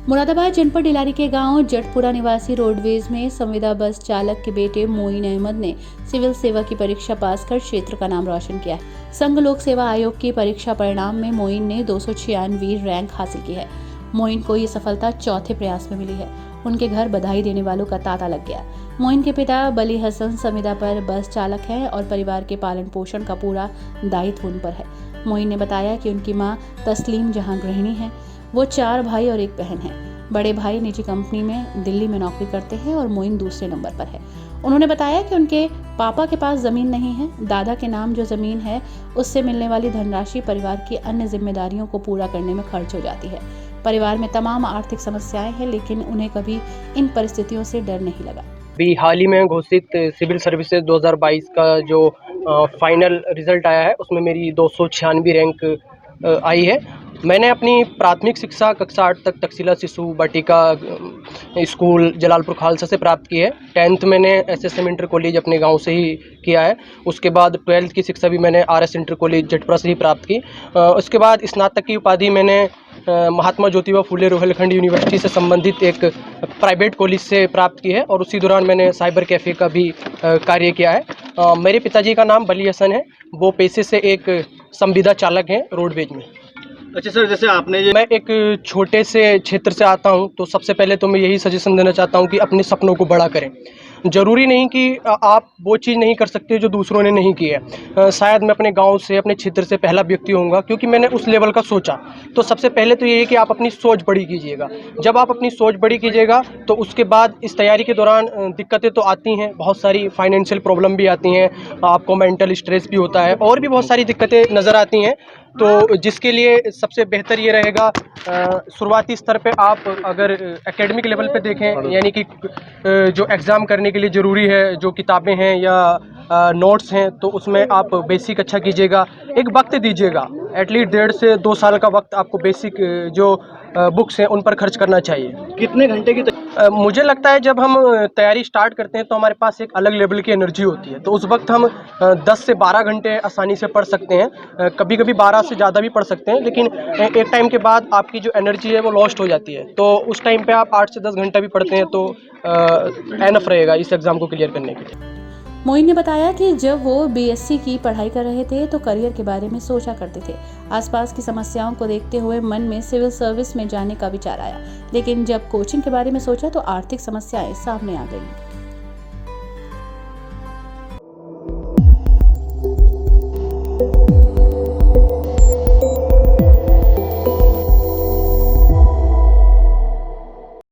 मुरादाबाद जनपद डिलारी के गांव जटपुरा निवासी रोडवेज में संविदा बस चालक के बेटे मोइन अहमद ने सिविल सेवा की परीक्षा पास कर क्षेत्र का नाम रोशन किया है। संघ लोक सेवा आयोग की परीक्षा परिणाम में मोइन ने 296वीं रैंक हासिल की है। मोइन को ये सफलता चौथे प्रयास में मिली है। उनके घर बधाई देने वालों का तांता लग गया। मोइन के पिता बली हसन संविदा पर बस चालक हैं और परिवार के पालन पोषण का पूरा दायित्व उन पर है। मोइन ने बताया कि उनकी मां तस्लीम जहां गृहिणी हैं, वो 4 भाई और 1 बहन है। बड़े भाई निजी कंपनी में दिल्ली में नौकरी करते हैं और मोइन दूसरे नंबर पर है। उन्होंने बताया कि उनके पापा के पास जमीन नहीं है। दादा के नाम जो जमीन है उससे मिलने वाली धनराशि परिवार की अन्य जिम्मेदारियों को पूरा करने में खर्च हो जाती है। परिवार में तमाम आर्थिक समस्याएं हैं, लेकिन उन्हें कभी इन परिस्थितियों से डर नहीं लगा। अभी हाल ही में घोषित सिविल सर्विसेज 2022 का जो फाइनल रिजल्ट आया है उसमें मेरी 296वीं रैंक आई है। मैंने अपनी प्राथमिक शिक्षा कक्षा 8 तक तक्षशिला शिशु बाटिका स्कूल जलालपुर खालसा से प्राप्त की है। 10th मैंने SSM इंटर कॉलेज अपने गांव से ही किया है। उसके बाद 12th की शिक्षा भी मैंने RS इंटर कॉलेज जटपुरा से ही प्राप्त की। उसके बाद स्नातक की उपाधि मैंने महात्मा ज्योतिबा फुले रोहिलखंड यूनिवर्सिटी से संबंधित एक प्राइवेट कॉलेज से प्राप्त की है और उसी दौरान मैंने साइबर कैफ़े का भी कार्य किया है। मेरे पिताजी का नाम बली हसन है। वो पेशे से एक संविदा चालक हैं रोडवेज में। अच्छा सर, जैसे आपने ये मैं एक छोटे से क्षेत्र से आता हूं, तो सबसे पहले तो मैं यही सजेशन देना चाहता हूं कि अपने सपनों को बड़ा करें। ज़रूरी नहीं कि आप वो चीज़ नहीं कर सकते जो दूसरों ने नहीं की है। शायद मैं अपने गांव से, अपने क्षेत्र से पहला व्यक्ति होऊंगा क्योंकि मैंने उस लेवल का सोचा। तो सबसे पहले तो ये है कि आप अपनी सोच बड़ी कीजिएगा। जब आप अपनी सोच बड़ी कीजिएगा तो उसके बाद इस तैयारी के दौरान दिक्कतें तो आती हैं, बहुत सारी फाइनेंशियल प्रॉब्लम भी आती हैं, आपको मेंटल स्ट्रेस भी होता है और भी बहुत सारी दिक्कतें नज़र आती हैं। तो जिसके लिए सबसे बेहतर ये रहेगा, शुरुआती स्तर पे आप अगर एकेडमिक लेवल पे देखें, यानी कि जो एग्ज़ाम करने के लिए ज़रूरी है, जो किताबें हैं या नोट्स हैं, तो उसमें आप बेसिक अच्छा कीजिएगा। एक वक्त दीजिएगा, एटलीस्ट 1.5 से 2 साल का वक्त आपको बेसिक जो बुक्स हैं उन पर खर्च करना चाहिए। कितने घंटे की मुझे लगता है जब हम तैयारी स्टार्ट करते हैं तो हमारे पास एक अलग लेवल की एनर्जी होती है, तो उस वक्त हम 10 से 12 घंटे आसानी से पढ़ सकते हैं। कभी कभी 12 से ज़्यादा भी पढ़ सकते हैं, लेकिन एक टाइम के बाद आपकी जो एनर्जी है वो लॉस्ट हो जाती है। तो उस टाइम पे आप 8 से 10 घंटा भी पढ़ते हैं तो एनफ रहेगा इस एग्ज़ाम को क्लियर करने के लिए। मोइन ने बताया कि जब वो BSc की पढ़ाई कर रहे थे तो करियर के बारे में सोचा करते थे। आसपास की समस्याओं को देखते हुए मन में सिविल सर्विस में जाने का विचार आया, लेकिन जब कोचिंग के बारे में सोचा तो आर्थिक समस्याएं सामने आ गईं।